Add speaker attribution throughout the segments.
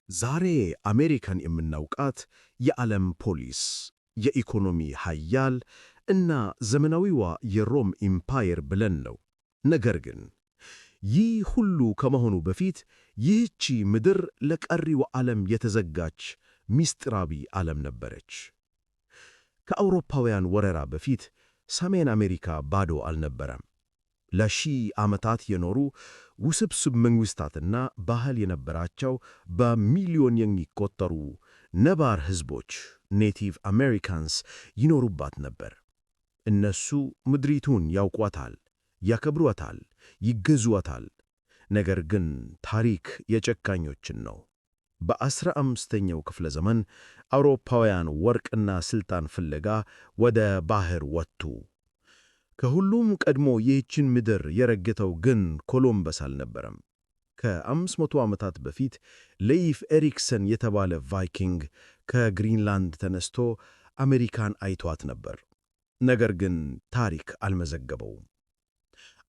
Speaker 1: ዛሬ አሜሪካን የምናውቃት የዓለም ፖሊስ፣ የኢኮኖሚ ኃያል እና ዘመናዊዋ የሮም ኢምፓየር ብለን ነው። ነገር ግን ይህ ሁሉ ከመሆኑ በፊት ይህቺ ምድር ለቀሪው ዓለም የተዘጋች ምስጢራዊ ዓለም ነበረች። ከአውሮፓውያን ወረራ በፊት ሰሜን አሜሪካ ባዶ አልነበረም። ለሺህ ዓመታት የኖሩ ውስብስብ መንግሥታትና ባህል የነበራቸው በሚሊዮን የሚቆጠሩ ነባር ሕዝቦች ኔቲቭ አሜሪካንስ ይኖሩባት ነበር። እነሱ ምድሪቱን ያውቋታል፣ ያከብሯታል፣ ይገዙዋታል። ነገር ግን ታሪክ የጨካኞችን ነው። በ15ኛው ክፍለ ዘመን አውሮፓውያን ወርቅና ሥልጣን ፍለጋ ወደ ባሕር ወጡ። ከሁሉም ቀድሞ ይህችን ምድር የረገጠው ግን ኮሎምበስ አልነበረም። ከ500 ዓመታት በፊት ሌይፍ ኤሪክሰን የተባለ ቫይኪንግ ከግሪንላንድ ተነስቶ አሜሪካን አይቷት ነበር። ነገር ግን ታሪክ አልመዘገበውም።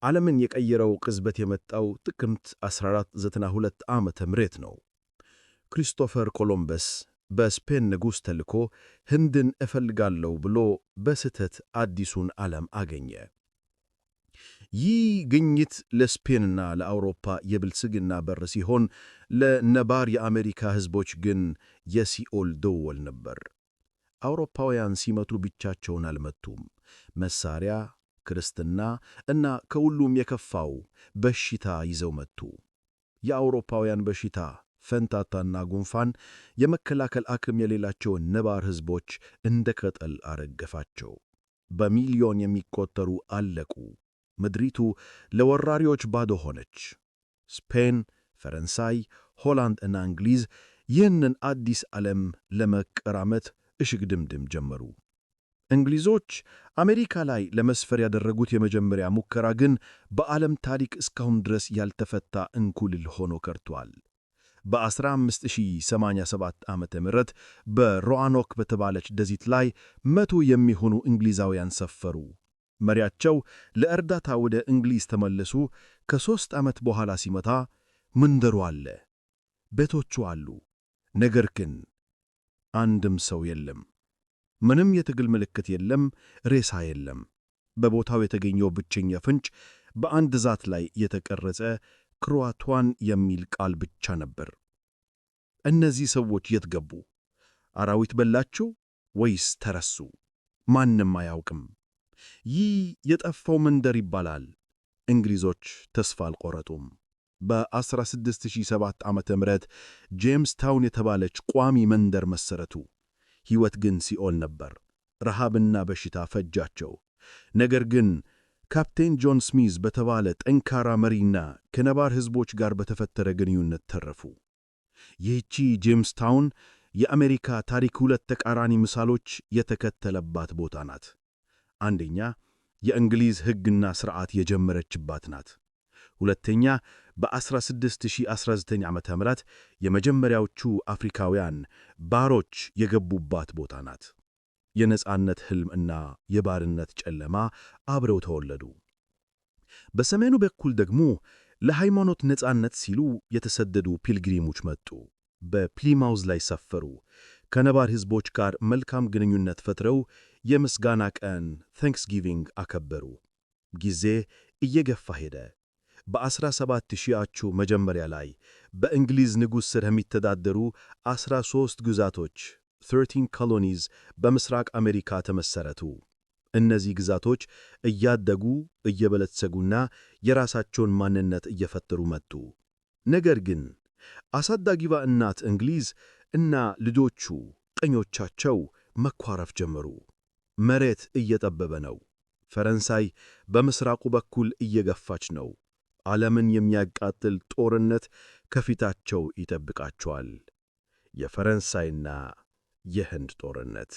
Speaker 1: ዓለምን የቀየረው ቅጽበት የመጣው ጥቅምት 1492 ዓመተ ምህረት ነው። ክሪስቶፈር ኮሎምበስ በስፔን ንጉሥ ተልኮ ህንድን እፈልጋለሁ ብሎ በስህተት አዲሱን ዓለም አገኘ። ይህ ግኝት ለስፔንና ለአውሮፓ የብልጽግና በር ሲሆን፣ ለነባር የአሜሪካ ሕዝቦች ግን የሲኦል ደወል ነበር። አውሮፓውያን ሲመቱ ብቻቸውን አልመቱም። መሳሪያ፣ ክርስትና እና ከሁሉም የከፋው በሽታ ይዘው መቱ። የአውሮፓውያን በሽታ ፈንታታና ጉንፋን የመከላከል አቅም የሌላቸውን ነባር ሕዝቦች እንደ ቅጠል አረገፋቸው። በሚሊዮን የሚቆጠሩ አለቁ። ምድሪቱ ለወራሪዎች ባዶ ሆነች። ስፔን፣ ፈረንሳይ፣ ሆላንድ እና እንግሊዝ ይህንን አዲስ ዓለም ለመቀራመት እሽቅድምድም ጀመሩ። እንግሊዞች አሜሪካ ላይ ለመስፈር ያደረጉት የመጀመሪያ ሙከራ ግን በዓለም ታሪክ እስካሁን ድረስ ያልተፈታ እንኩልል ሆኖ ቀርቷል። በ1587 ዓመተ ምህረት በሮአኖክ በተባለች ደሴት ላይ 100 የሚሆኑ እንግሊዛውያን ሰፈሩ። መሪያቸው ለእርዳታ ወደ እንግሊዝ ተመለሱ። ከ3 ዓመት በኋላ ሲመጣ መንደሩ አለ፣ ቤቶቹ አሉ። ነገር ግን አንድም ሰው የለም። ምንም የትግል ምልክት የለም፣ ሬሳ የለም። በቦታው የተገኘው ብቸኛ ፍንጭ በአንድ ዛፍ ላይ የተቀረጸ ክሮአቷን የሚል ቃል ብቻ ነበር። እነዚህ ሰዎች የት ገቡ? አራዊት በላቸው ወይስ ተረሱ? ማንም አያውቅም። ይህ የጠፋው መንደር ይባላል። እንግሊዞች ተስፋ አልቆረጡም። በ1607 ዓመተ ምህረት ጄምስ ታውን የተባለች ቋሚ መንደር መሰረቱ። ሕይወት ግን ሲኦል ነበር። ረሃብና በሽታ ፈጃቸው። ነገር ግን ካፕቴን ጆን ስሚዝ በተባለ ጠንካራ መሪና ከነባር ሕዝቦች ጋር በተፈጠረ ግንኙነት ተረፉ። ይህቺ ጄምስ ታውን የአሜሪካ ታሪክ ሁለት ተቃራኒ ምሳሎች የተከተለባት ቦታ ናት። አንደኛ፣ የእንግሊዝ ሕግና ሥርዓት የጀመረችባት ናት። ሁለተኛ፣ በ1619 ዓመተ ምህረት የመጀመሪያዎቹ አፍሪካውያን ባሮች የገቡባት ቦታ ናት። የነጻነት ሕልም እና የባርነት ጨለማ አብረው ተወለዱ። በሰሜኑ በኩል ደግሞ ለሃይማኖት ነጻነት ሲሉ የተሰደዱ ፒልግሪሞች መጡ። በፕሊማውዝ ላይ ሰፈሩ። ከነባር ሕዝቦች ጋር መልካም ግንኙነት ፈጥረው የምስጋና ቀን ታንክስጊቪንግ አከበሩ። ጊዜ እየገፋ ሄደ። በ17ሺዎቹ መጀመሪያ ላይ በእንግሊዝ ንጉሥ ሥር የሚተዳደሩ 13 ግዛቶች 13 ኮሎኒዝ በምስራቅ አሜሪካ ተመሠረቱ። እነዚህ ግዛቶች እያደጉ እየበለጸጉና የራሳቸውን ማንነት እየፈጠሩ መጡ። ነገር ግን አሳዳጊዋ እናት እንግሊዝ እና ልጆቹ ቀኞቻቸው መኳረፍ ጀመሩ። መሬት እየጠበበ ነው። ፈረንሳይ በምስራቁ በኩል እየገፋች ነው። ዓለምን የሚያቃጥል ጦርነት ከፊታቸው ይጠብቃቸዋል። የፈረንሳይና የህንድ ጦርነት።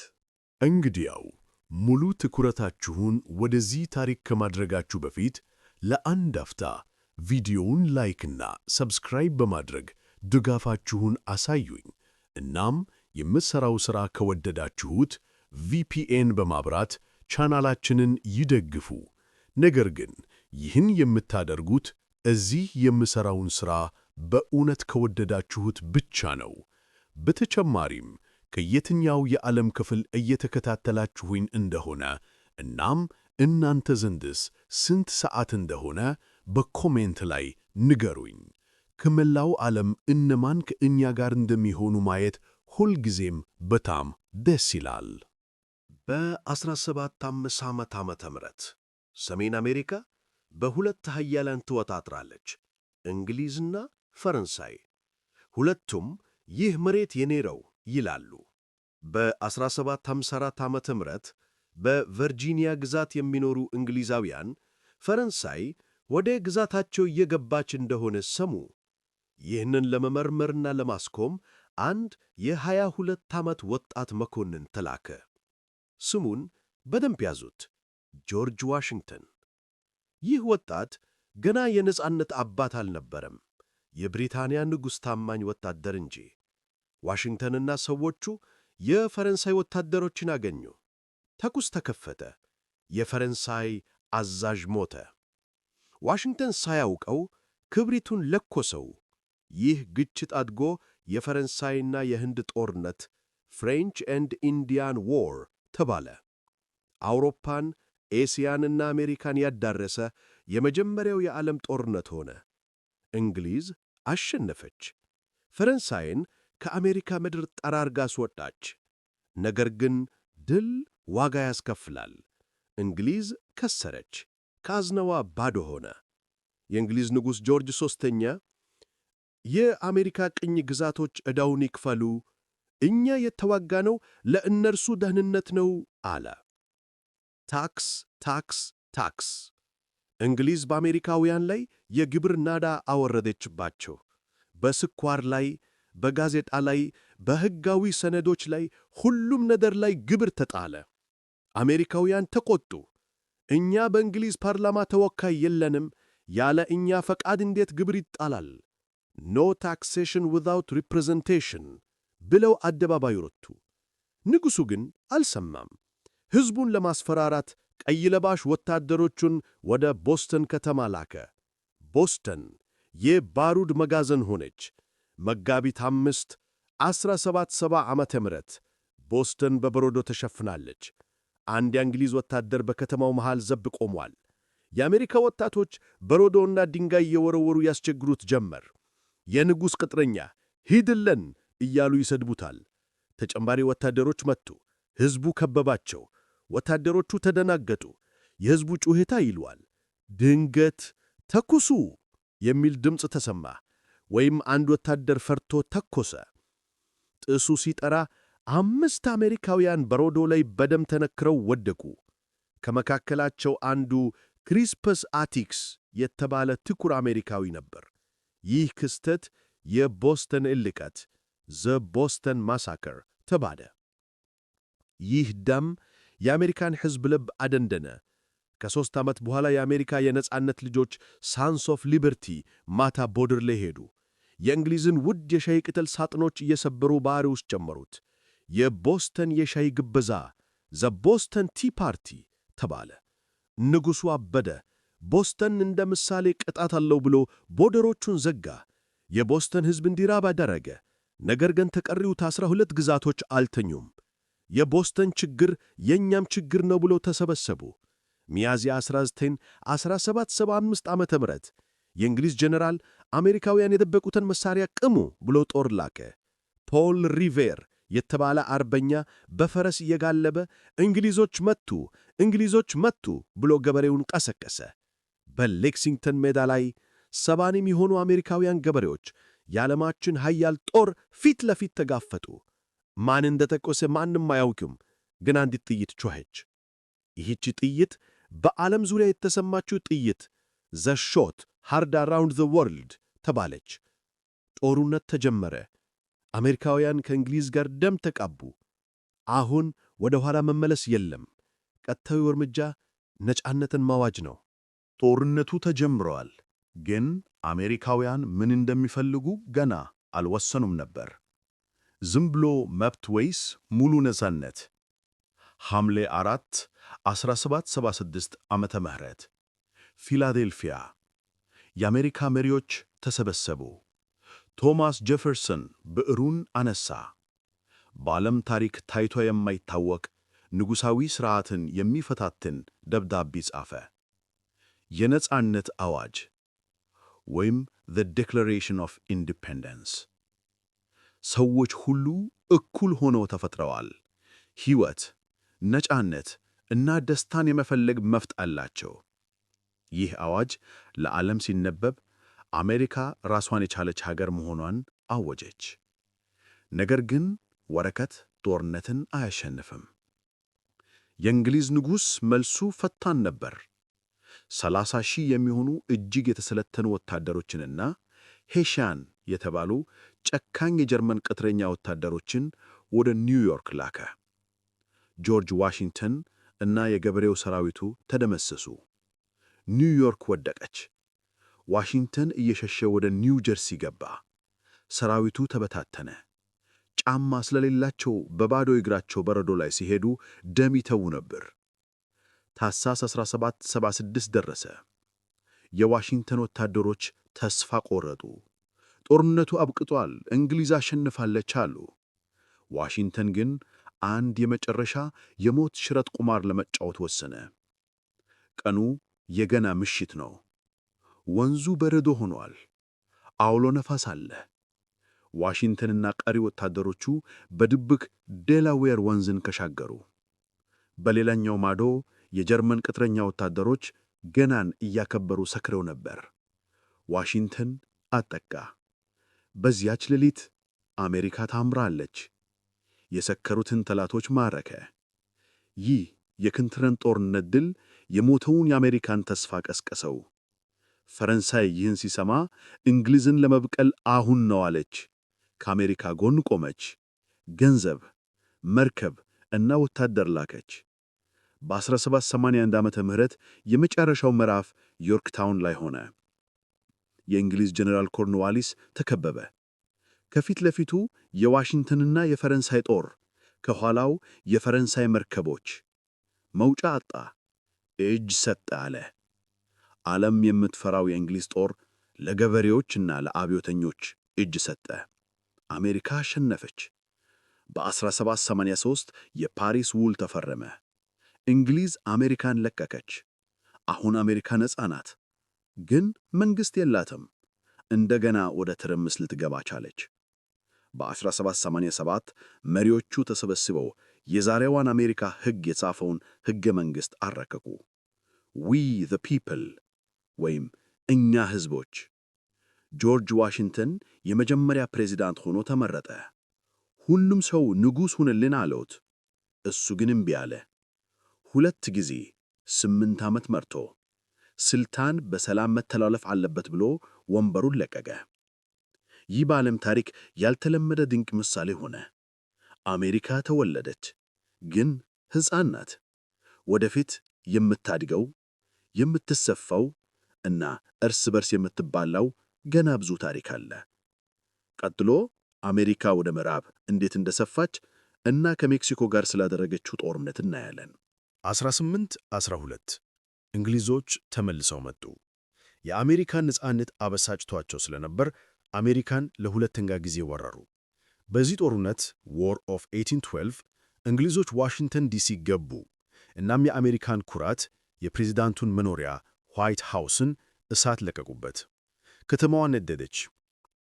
Speaker 2: እንግዲያው ሙሉ ትኩረታችሁን ወደዚህ ታሪክ ከማድረጋችሁ በፊት ለአንድ አፍታ ቪዲዮውን ላይክና ሰብስክራይብ በማድረግ ድጋፋችሁን አሳዩኝ። እናም የምሠራው ሥራ ከወደዳችሁት ቪፒኤን በማብራት ቻናላችንን ይደግፉ። ነገር ግን ይህን የምታደርጉት እዚህ የምሠራውን ሥራ በእውነት ከወደዳችሁት ብቻ ነው። በተጨማሪም ከየትኛው የዓለም ክፍል እየተከታተላችሁኝ እንደሆነ እናም እናንተ ዘንድስ ስንት ሰዓት እንደሆነ በኮሜንት ላይ ንገሩኝ። ከመላው ዓለም እነማን ከእኛ ጋር እንደሚሆኑ ማየት ሁልጊዜም በጣም ደስ ይላል።
Speaker 1: በ1750 ዓመተ ምህረት ሰሜን አሜሪካ በሁለት ኃያላን ትወጣጥራለች፣ እንግሊዝና ፈረንሳይ። ሁለቱም ይህ መሬት የኔ ነው ይላሉ። በ1754 ዓመተ ምህረት በቨርጂኒያ ግዛት የሚኖሩ እንግሊዛውያን ፈረንሳይ ወደ ግዛታቸው እየገባች እንደሆነ ሰሙ። ይህንን ለመመርመርና ለማስቆም አንድ የ22 ዓመት ወጣት መኮንን ተላከ። ስሙን በደንብ ያዙት፣ ጆርጅ ዋሽንግተን። ይህ ወጣት ገና የነጻነት አባት አልነበረም፣ የብሪታንያ ንጉሥ ታማኝ ወታደር እንጂ። ዋሽንግተንና ሰዎቹ የፈረንሳይ ወታደሮችን አገኙ። ተኩስ ተከፈተ። የፈረንሳይ አዛዥ ሞተ። ዋሽንግተን ሳያውቀው ክብሪቱን ለኮሰው። ይህ ግጭት አድጎ የፈረንሳይና የህንድ ጦርነት ፍሬንች ኤንድ ኢንዲያን ዎር ተባለ። አውሮፓን፣ ኤስያንና አሜሪካን ያዳረሰ የመጀመሪያው የዓለም ጦርነት ሆነ። እንግሊዝ አሸነፈች። ፈረንሳይን ከአሜሪካ ምድር ጠራርጋ አስወጣች። ነገር ግን ድል ዋጋ ያስከፍላል። እንግሊዝ ከሰረች፣ ካዝናዋ ባዶ ሆነ። የእንግሊዝ ንጉሥ ጆርጅ ሦስተኛ የአሜሪካ ቅኝ ግዛቶች ዕዳውን ይክፈሉ፣ እኛ የተዋጋነው ለእነርሱ ደህንነት ነው አለ። ታክስ ታክስ ታክስ። እንግሊዝ በአሜሪካውያን ላይ የግብር ናዳ አወረደችባቸው። በስኳር ላይ፣ በጋዜጣ ላይ፣ በሕጋዊ ሰነዶች ላይ፣ ሁሉም ነገር ላይ ግብር ተጣለ። አሜሪካውያን ተቆጡ። እኛ በእንግሊዝ ፓርላማ ተወካይ የለንም፣ ያለ እኛ ፈቃድ እንዴት ግብር ይጣላል? ኖ ታክሴሽን ዊዛውት ሪፕሬዘንቴሽን ብለው አደባባይ ወጡ። ንጉሡ ግን አልሰማም። ሕዝቡን ለማስፈራራት ቀይ ለባሽ ወታደሮቹን ወደ ቦስተን ከተማ ላከ። ቦስተን የባሩድ መጋዘን ሆነች። መጋቢት 5 1770 ዓመተ ምህረት ቦስተን በበረዶ ተሸፍናለች። አንድ የእንግሊዝ ወታደር በከተማው መሃል ዘብ ቆሟል። የአሜሪካ ወጣቶች በረዶና ድንጋይ እየወረወሩ ያስቸግሩት ጀመር። የንጉሥ ቅጥረኛ ሂድለን እያሉ ይሰድቡታል። ተጨማሪ ወታደሮች መጡ። ሕዝቡ ከበባቸው። ወታደሮቹ ተደናገጡ። የሕዝቡ ጩኸታ ይሏል። ድንገት ተኩሱ የሚል ድምፅ ተሰማ። ወይም አንድ ወታደር ፈርቶ ተኮሰ። ጥሱ ሲጠራ 5 አሜሪካውያን በረዶ ላይ በደም ተነክረው ወደቁ። ከመካከላቸው አንዱ ክሪስፐስ አቲክስ የተባለ ጥቁር አሜሪካዊ ነበር። ይህ ክስተት የቦስተን እልቀት ዘ ቦስተን ማሳከር ተባለ። ይህ ደም የአሜሪካን ሕዝብ ልብ አደንደነ። ከ3 ዓመት በኋላ የአሜሪካ የነጻነት ልጆች ሳንስ ኦፍ ሊበርቲ ማታ ቦርደር ላይ ሄዱ። የእንግሊዝን ውድ የሻይ ቅጠል ሳጥኖች እየሰበሩ ባህር ውስጥ ጨመሩት። የቦስተን የሻይ ግብዣ ዘ ቦስተን ቲ ፓርቲ ተባለ። ንጉሡ አበደ። ቦስተን እንደ ምሳሌ ቅጣት አለው ብሎ ቦርደሮቹን ዘጋ። የቦስተን ሕዝብ እንዲራብ አደረገ። ነገር ግን ተቀሪውት 12 ግዛቶች አልተኙም። የቦስተን ችግር የእኛም ችግር ነው ብሎ ተሰበሰቡ። ሚያዝያ 19 1775 ዓመተ ምህረት የእንግሊዝ ጀነራል አሜሪካውያን የደበቁትን መሳሪያ ቅሙ ብሎ ጦር ላከ። ፖል ሪቬር የተባለ አርበኛ በፈረስ እየጋለበ እንግሊዞች መቱ፣ እንግሊዞች መቱ ብሎ ገበሬውን ቀሰቀሰ። በሌክሲንግተን ሜዳ ላይ 70 የሚሆኑ አሜሪካውያን ገበሬዎች የዓለማችን ኃያል ጦር ፊት ለፊት ተጋፈጡ። ማን እንደተኮሰ ማንም አያውቅም፣ ግን አንዲት ጥይት ጮኸች። ይህች ጥይት በዓለም ዙሪያ የተሰማችው ጥይት ዘ ሾት ሃርድ አራውንድ ዘ ወርልድ ተባለች። ጦርነት ተጀመረ። አሜሪካውያን ከእንግሊዝ ጋር ደም ተቃቡ። አሁን ወደ ኋላ መመለስ የለም። ቀጣዩ እርምጃ ነጻነትን ማዋጅ ነው።
Speaker 3: ጦርነቱ ተጀምረዋል፣ ግን አሜሪካውያን ምን እንደሚፈልጉ ገና አልወሰኑም ነበር። ዝም ብሎ መብት ወይስ ሙሉ ነጻነት? ሐምሌ 4 1776 ዓመተ ምህረት ፊላዴልፊያ። የአሜሪካ መሪዎች ተሰበሰቡ። ቶማስ ጄፈርሰን ብዕሩን አነሳ። በዓለም ታሪክ ታይቶ የማይታወቅ ንጉሣዊ ሥርዓትን የሚፈታትን ደብዳቤ ጻፈ። የነጻነት አዋጅ ወይም the Declaration of Independence። ሰዎች ሁሉ እኩል ሆነው ተፈጥረዋል። ሕይወት፣ ነጻነት እና ደስታን የመፈለግ መብት አላቸው። ይህ አዋጅ ለዓለም ሲነበብ አሜሪካ ራሷን የቻለች ሀገር መሆኗን አወጀች። ነገር ግን ወረቀት ጦርነትን አያሸንፍም። የእንግሊዝ ንጉሥ መልሱ ፈታን ነበር። 30,000 የሚሆኑ እጅግ የተሰለጠኑ ወታደሮችንና ሄሺያን የተባሉ ጨካኝ የጀርመን ቅጥረኛ ወታደሮችን ወደ ኒውዮርክ ላከ። ጆርጅ ዋሽንግተን እና የገበሬው ሰራዊቱ ተደመሰሱ። ኒውዮርክ ወደቀች። ዋሽንግተን እየሸሸ ወደ ኒው ጀርሲ ገባ። ሰራዊቱ ተበታተነ። ጫማ ስለሌላቸው በባዶ እግራቸው በረዶ ላይ ሲሄዱ ደም ይተዉ ነበር። ታኅሳስ 1776 ደረሰ። የዋሽንግተን ወታደሮች ተስፋ ቆረጡ። ጦርነቱ አብቅቷል፣ እንግሊዝ አሸንፋለች አሉ። ዋሽንግተን ግን አንድ የመጨረሻ የሞት ሽረት ቁማር ለመጫወት ወሰነ። ቀኑ የገና ምሽት ነው። ወንዙ በረዶ ሆኗል። አውሎ ነፋስ አለ። ዋሽንግተንና ቀሪ ወታደሮቹ በድብቅ ዴላዌር ወንዝን ከሻገሩ። በሌላኛው ማዶ የጀርመን ቅጥረኛ ወታደሮች ገናን እያከበሩ ሰክረው ነበር። ዋሽንግተን አጠቃ። በዚያች ሌሊት አሜሪካ ታምራለች። የሰከሩትን ጠላቶች ማረከ። ይህ የክንትረን ጦርነት ድል የሞተውን የአሜሪካን ተስፋ ቀስቀሰው። ፈረንሳይ ይህን ሲሰማ እንግሊዝን ለመብቀል አሁን ነው አለች። ከአሜሪካ ጎን ቆመች። ገንዘብ፣ መርከብ እና ወታደር ላከች። በ1781 ዓመተ ምህረት የመጨረሻው ምዕራፍ ዮርክታውን ላይ ሆነ። የእንግሊዝ ጀነራል ኮርንዋሊስ ተከበበ። ከፊት ለፊቱ የዋሽንግተንና የፈረንሳይ ጦር፣ ከኋላው የፈረንሳይ መርከቦች። መውጫ አጣ። እጅ ሰጠ አለ። ዓለም የምትፈራው የእንግሊዝ ጦር ለገበሬዎችና ለአብዮተኞች እጅ ሰጠ። አሜሪካ አሸነፈች። በ1783 የፓሪስ ውል ተፈረመ። እንግሊዝ አሜሪካን ለቀቀች። አሁን አሜሪካ ነፃ ናት፣ ግን መንግሥት የላትም። እንደገና ወደ ትርምስ ልትገባ ቻለች። በ1787 መሪዎቹ ተሰብስበው የዛሬዋን አሜሪካ ሕግ የጻፈውን ሕገ መንግሥት አረቀቁ። ዊ ዘ ፒፕል ወይም እኛ ሕዝቦች። ጆርጅ ዋሽንግተን የመጀመሪያ ፕሬዝዳንት ሆኖ ተመረጠ። ሁሉም ሰው ንጉሥ ሁንልን አለውት። እሱ ግን እምቢ አለ። 2 ጊዜ 8 ዓመት መርቶ ስልጣን በሰላም መተላለፍ አለበት ብሎ ወንበሩን ለቀቀ። ይህ በዓለም ታሪክ ያልተለመደ ድንቅ ምሳሌ ሆነ። አሜሪካ ተወለደች፣ ግን ሕፃን ናት። ወደፊት የምታድገው፣ የምትሰፋው እና እርስ በርስ የምትባላው ገና ብዙ ታሪክ አለ። ቀጥሎ አሜሪካ ወደ ምዕራብ እንዴት እንደሰፋች እና ከሜክሲኮ ጋር ስላደረገችው ጦርነት እናያለን።
Speaker 2: 1812 እንግሊዞች ተመልሰው መጡ። የአሜሪካን ነጻነት አበሳጭቷቸው ስለነበር አሜሪካን ለሁለተኛ ጊዜ ወረሩ። በዚህ ጦርነት ዎር ኦፍ 1812 እንግሊዞች ዋሽንግተን ዲሲ ገቡ። እናም የአሜሪካን ኩራት የፕሬዝዳንቱን መኖሪያ ዋይት ሃውስን እሳት ለቀቁበት። ከተማዋ ነደደች።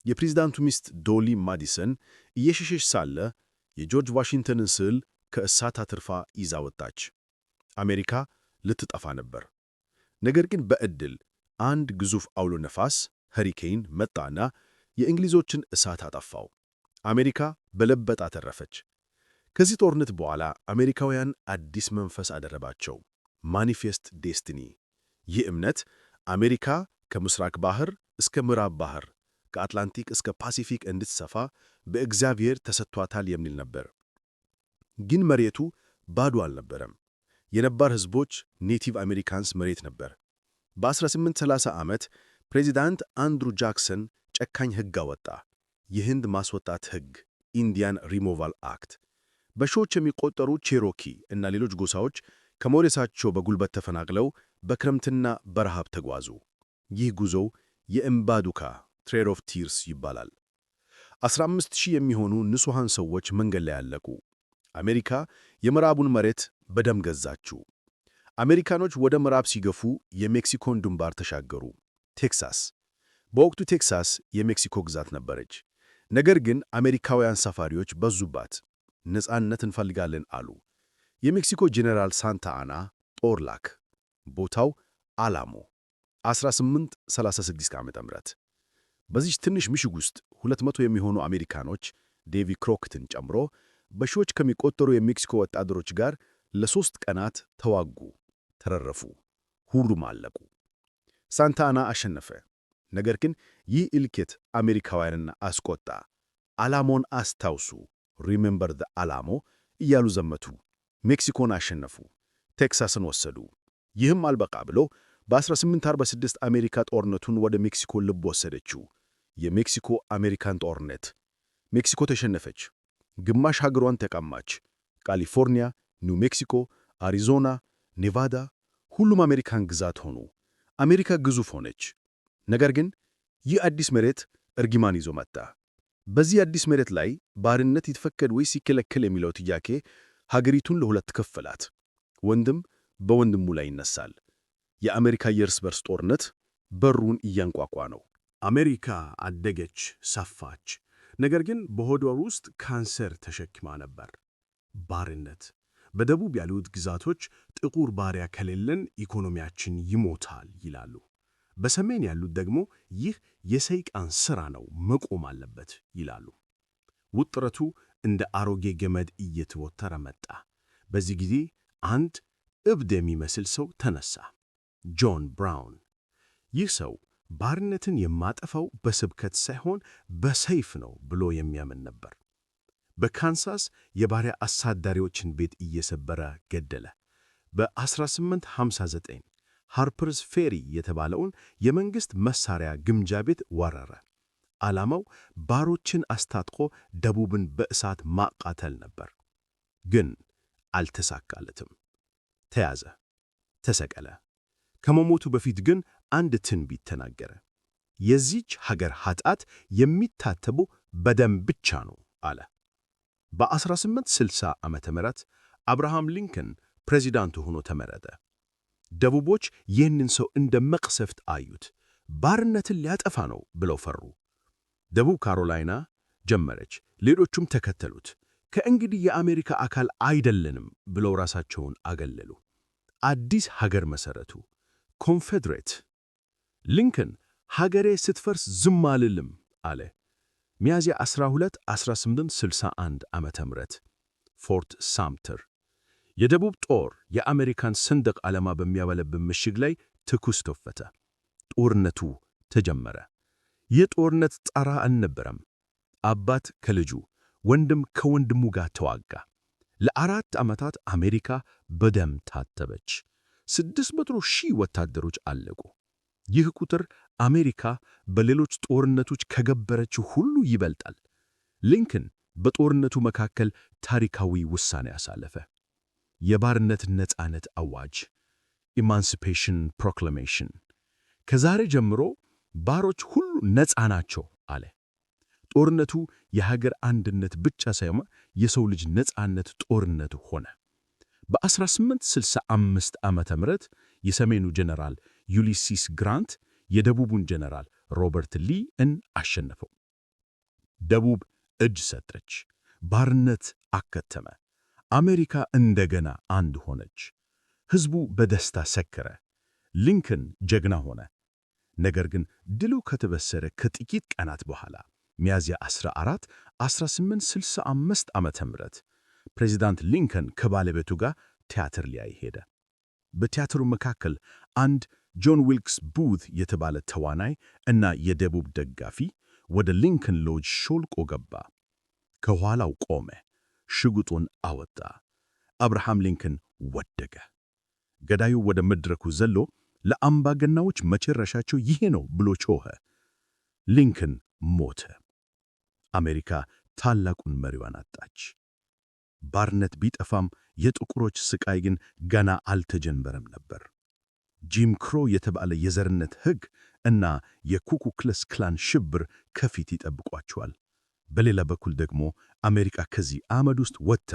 Speaker 2: የፕሬዝዳንቱ ሚስት ዶሊ ማዲሰን እየሸሸች ሳለ የጆርጅ ዋሽንግተንን ስዕል ከእሳት አትርፋ ይዛ ወጣች። አሜሪካ ልትጠፋ ነበር። ነገር ግን በዕድል አንድ ግዙፍ አውሎ ነፋስ ሄሪኬን መጣና የእንግሊዞችን እሳት አጠፋው። አሜሪካ በለበጣ ተረፈች። ከዚህ ጦርነት በኋላ አሜሪካውያን አዲስ መንፈስ አደረባቸው፣ ማኒፌስት ዴስቲኒ። ይህ እምነት አሜሪካ ከምስራቅ ባህር እስከ ምዕራብ ባህር፣ ከአትላንቲክ እስከ ፓሲፊክ እንድትሰፋ በእግዚአብሔር ተሰጥቷታል የሚል ነበር። ግን መሬቱ ባዶ አልነበረም። የነባር ሕዝቦች ኔቲቭ አሜሪካንስ መሬት ነበር። በ1830 ዓመት ፕሬዚዳንት አንድሩ ጃክሰን ጨካኝ ሕግ አወጣ። የህንድ ማስወጣት ሕግ፣ ኢንዲያን ሪሞቫል አክት። በሺዎች የሚቆጠሩ ቼሮኪ እና ሌሎች ጎሳዎች ከመሬታቸው በጉልበት ተፈናቅለው በክረምትና በረሃብ ተጓዙ። ይህ ጉዞ የእምባ ዱካ ትሬል ኦፍ ቲርስ ይባላል። 15,000 የሚሆኑ ንጹሐን ሰዎች መንገድ ላይ አለቁ። አሜሪካ የምዕራቡን መሬት በደም ገዛችው። አሜሪካኖች ወደ ምዕራብ ሲገፉ የሜክሲኮን ድንበር ተሻገሩ። ቴክሳስ። በወቅቱ ቴክሳስ የሜክሲኮ ግዛት ነበረች። ነገር ግን አሜሪካውያን ሰፋሪዎች በዙባት። ነፃነት እንፈልጋለን አሉ። የሜክሲኮ ጄኔራል ሳንታ አና ጦር ላክ። ቦታው አላሞ 1836 ዓ.ም። በዚች ትንሽ ምሽግ ውስጥ 200 የሚሆኑ አሜሪካኖች ዴቪ ክሮክትን ጨምሮ በሺዎች ከሚቆጠሩ የሜክሲኮ ወታደሮች ጋር ለ3 ቀናት ተዋጉ፣ ተረረፉ፣ ሁሉም አለቁ። ሳንታ አና አሸነፈ። ነገር ግን ይህ እልቂት አሜሪካውያንን አስቆጣ። አላሞን አስታውሱ፣ ሪሜምበር ዘ አላሞ እያሉ ዘመቱ። ሜክሲኮን አሸነፉ፣ ቴክሳስን ወሰዱ። ይህም አልበቃ ብሎ በ1846 አሜሪካ ጦርነቱን ወደ ሜክሲኮ ልብ ወሰደችው። የሜክሲኮ አሜሪካን ጦርነት። ሜክሲኮ ተሸነፈች፣ ግማሽ ሀገሯን ተቀማች። ካሊፎርኒያ፣ ኒው ሜክሲኮ፣ አሪዞና፣ ኔቫዳ ሁሉም አሜሪካን ግዛት ሆኑ። አሜሪካ ግዙፍ ሆነች። ነገር ግን ይህ አዲስ መሬት እርግማን ይዞ መጣ። በዚህ አዲስ መሬት ላይ ባርነት ይፈቀድ ወይስ ይከለከል የሚለው ጥያቄ ሀገሪቱን ለሁለት ከፈላት። ወንድም በወንድሙ ላይ ይነሳል። የአሜሪካ የእርስ በርስ ጦርነት በሩን እያንቋቋ ነው።
Speaker 4: አሜሪካ አደገች፣ ሰፋች። ነገር ግን በሆዷ ውስጥ ካንሰር ተሸክማ ነበር። ባርነት። በደቡብ ያሉት ግዛቶች ጥቁር ባሪያ ከሌለን ኢኮኖሚያችን ይሞታል ይላሉ። በሰሜን ያሉት ደግሞ ይህ የሰይጣን ሥራ ነው፣ መቆም አለበት ይላሉ። ውጥረቱ እንደ አሮጌ ገመድ እየተወጠረ መጣ። በዚህ ጊዜ አንድ እብድ የሚመስል ሰው ተነሳ። ጆን ብራውን። ይህ ሰው ባርነትን የማጠፋው በስብከት ሳይሆን በሰይፍ ነው ብሎ የሚያምን ነበር። በካንሳስ የባሪያ አሳዳሪዎችን ቤት እየሰበረ ገደለ። በ1859 ሃርፐርስ ፌሪ የተባለውን የመንግሥት መሣሪያ ግምጃ ቤት ወረረ። ዓላማው ባሮችን አስታጥቆ ደቡብን በእሳት ማቃተል ነበር። ግን አልተሳካለትም። ተያዘ፣ ተሰቀለ። ከመሞቱ በፊት ግን አንድ ትንቢት ተናገረ። የዚች ሀገር ኃጢአት የሚታተቡ በደም ብቻ ነው አለ። በ1860 ዓመተ ምህረት አብርሃም ሊንከን ፕሬዚዳንቱ ሆኖ ተመረጠ። ደቡቦች ይህንን ሰው እንደ መቅሰፍት አዩት። ባርነትን ሊያጠፋ ነው ብለው ፈሩ። ደቡብ ካሮላይና ጀመረች፣ ሌሎቹም ተከተሉት። ከእንግዲህ የአሜሪካ አካል አይደለንም ብለው ራሳቸውን አገለሉ። አዲስ ሀገር መሠረቱ፣ ኮንፌዴሬት። ሊንከን ሀገሬ ስትፈርስ ዝም አልልም አለ። ሚያዝያ 12 1861 ዓመተ ምህረት ፎርት ሳምተር። የደቡብ ጦር የአሜሪካን ሰንደቅ ዓላማ በሚያውለበልብ ምሽግ ላይ ተኩስ ከፈተ። ጦርነቱ ተጀመረ። ይህ ጦርነት ጣራ አልነበረም። አባት ከልጁ፣ ወንድም ከወንድሙ ጋር ተዋጋ። ለ4 ዓመታት አሜሪካ በደም ታጠበች። 600,000 ወታደሮች አለቁ። ይህ ቁጥር አሜሪካ በሌሎች ጦርነቶች ከገበረችው ሁሉ ይበልጣል። ሊንከን በጦርነቱ መካከል ታሪካዊ ውሳኔ አሳለፈ። የባርነት ነፃነት አዋጅ፣ ኢማንሲፔሽን ፕሮክላሜሽን። ከዛሬ ጀምሮ ባሮች ሁሉ ነፃ ናቸው አለ። ጦርነቱ የሀገር አንድነት ብቻ ሳይሆን የሰው ልጅ ነፃነት ጦርነት ሆነ። በ1865 ዓመተ ምህረት የሰሜኑ ጀነራል ዩሊሲስ ግራንት የደቡቡን ጀነራል ሮበርት ሊን አሸነፈው። ደቡብ እጅ ሰጠች። ባርነት አከተመ። አሜሪካ እንደገና አንድ ሆነች። ሕዝቡ በደስታ ሰከረ። ሊንከን ጀግና ሆነ። ነገር ግን ድሉ ከተበሰረ ከጥቂት ቀናት በኋላ ሚያዝያ 14 1865 ዓመተ ምህረት ፕሬዚዳንት ሊንከን ከባለቤቱ ጋር ቲያትር ሊያይ ሄደ። በቲያትሩ መካከል አንድ ጆን ዊልክስ ቡት የተባለ ተዋናይ እና የደቡብ ደጋፊ ወደ ሊንከን ሎጅ ሾልቆ ገባ። ከኋላው ቆመ። ሽጉጡን አወጣ። አብርሃም ሊንከን ወደቀ። ገዳዩ ወደ መድረኩ ዘሎ ለአምባገናዎች መጨረሻቸው ይሄ ነው ብሎ ጮኸ። ሊንከን ሞተ። አሜሪካ ታላቁን መሪዋን አጣች። ባርነት ቢጠፋም የጥቁሮች ስቃይ ግን ገና አልተጀመረም ነበር። ጂም ክሮ የተባለ የዘርነት ሕግ እና የኩኩ ክላስ ክላን ሽብር ከፊት ይጠብቋቸዋል። በሌላ በኩል ደግሞ አሜሪካ ከዚህ አመድ ውስጥ ወጥታ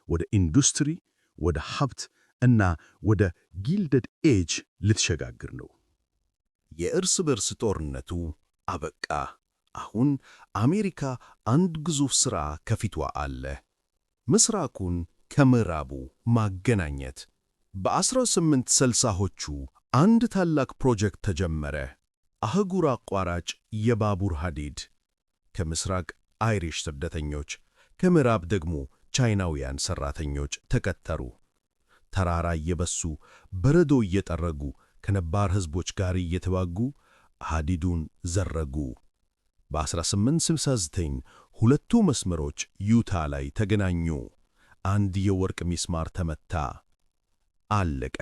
Speaker 4: ወደ ኢንዱስትሪ፣ ወደ ሀብት እና ወደ ጊልደድ ኤጅ ልትሸጋግር ነው።
Speaker 2: የእርስ በርስ ጦርነቱ አበቃ። አሁን አሜሪካ አንድ ግዙፍ ሥራ ከፊቷ አለ፤ ምስራቁን ከምዕራቡ ማገናኘት። በ1860ዎቹ አንድ ታላቅ ፕሮጀክት ተጀመረ፤ አህጉር አቋራጭ የባቡር ሐዲድ። ከምስራቅ አይሪሽ ስደተኞች፣ ከምዕራብ ደግሞ ቻይናውያን ሠራተኞች ተቀጠሩ። ተራራ እየበሱ በረዶ እየጠረጉ ከነባር ሕዝቦች ጋር እየተዋጉ ሐዲዱን ዘረጉ። በ1869 ሁለቱ መስመሮች ዩታ ላይ ተገናኙ። አንድ የወርቅ ሚስማር ተመታ። አለቀ።